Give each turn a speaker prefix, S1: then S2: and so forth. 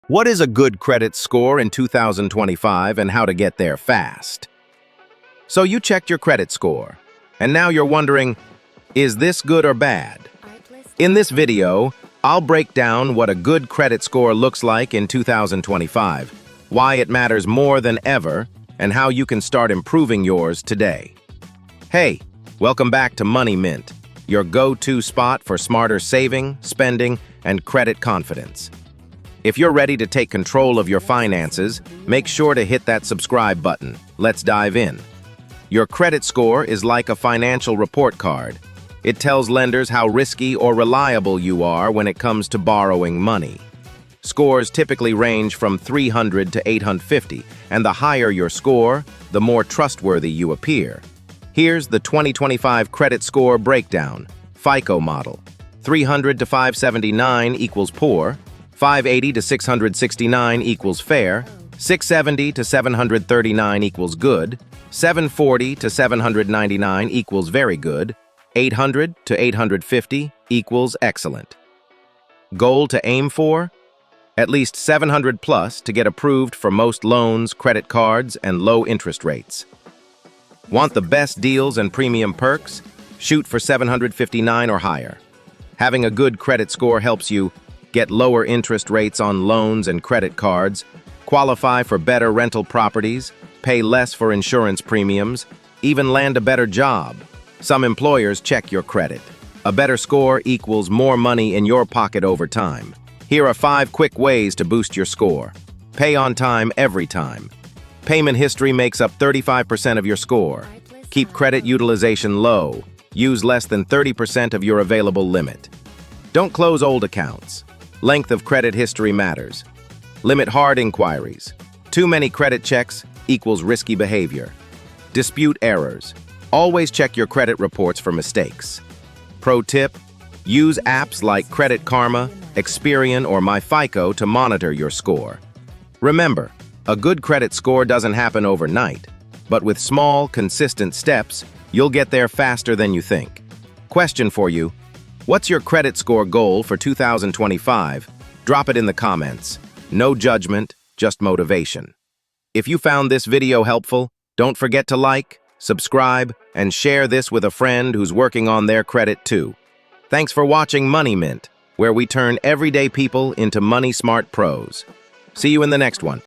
S1: What is a good credit score in 2025 and how to get there fast? So you checked your credit score, and now you're wondering, is this good or bad? In this video, I'll break down what a good credit score looks like in 2025, why it matters more than ever, and how you can start improving yours today. Hey, welcome back to Money Mint, your go-to spot for smarter saving, spending, and credit confidence. If you're ready to take control of your finances, make sure to hit that subscribe button. Let's dive in. Your credit score is like a financial report card. It tells lenders how risky or reliable you are when it comes to borrowing money. Scores typically range from 300 to 850, and the higher your score, the more trustworthy you appear. Here's the 2025 credit score breakdown. FICO model. 300 to 579 equals poor. 580 to 669 equals fair, 670 to 739 equals good, 740 to 799 equals very good, 800 to 850 equals excellent. Goal to aim for? At least 700 plus to get approved for most loans, credit cards, and low interest rates. Want the best deals and premium perks? Shoot for 759 or higher. Having a good credit score helps you get lower interest rates on loans and credit cards, qualify for better rental properties, pay less for insurance premiums, even land a better job. Some employers check your credit. A better score equals more money in your pocket over time. Here are 5 quick ways to boost your score. Pay on time every time. Payment history makes up 35% of your score. Keep credit utilization low. Use less than 30% of your available limit. Don't close old accounts. Length of credit history matters. Limit hard inquiries. Too many credit checks equals risky behavior. Dispute errors. Always check your credit reports for mistakes. Pro tip, use apps like Credit Karma, Experian, or MyFICO to monitor your score. Remember, a good credit score doesn't happen overnight, but with small, consistent steps, you'll get there faster than you think. Question for you. What's your credit score goal for 2025? Drop it in the comments. No judgment, just motivation. If you found this video helpful, don't forget to like, subscribe, and share this with a friend who's working on their credit too. Thanks for watching Money Mint, where we turn everyday people into money-smart pros. See you in the next one.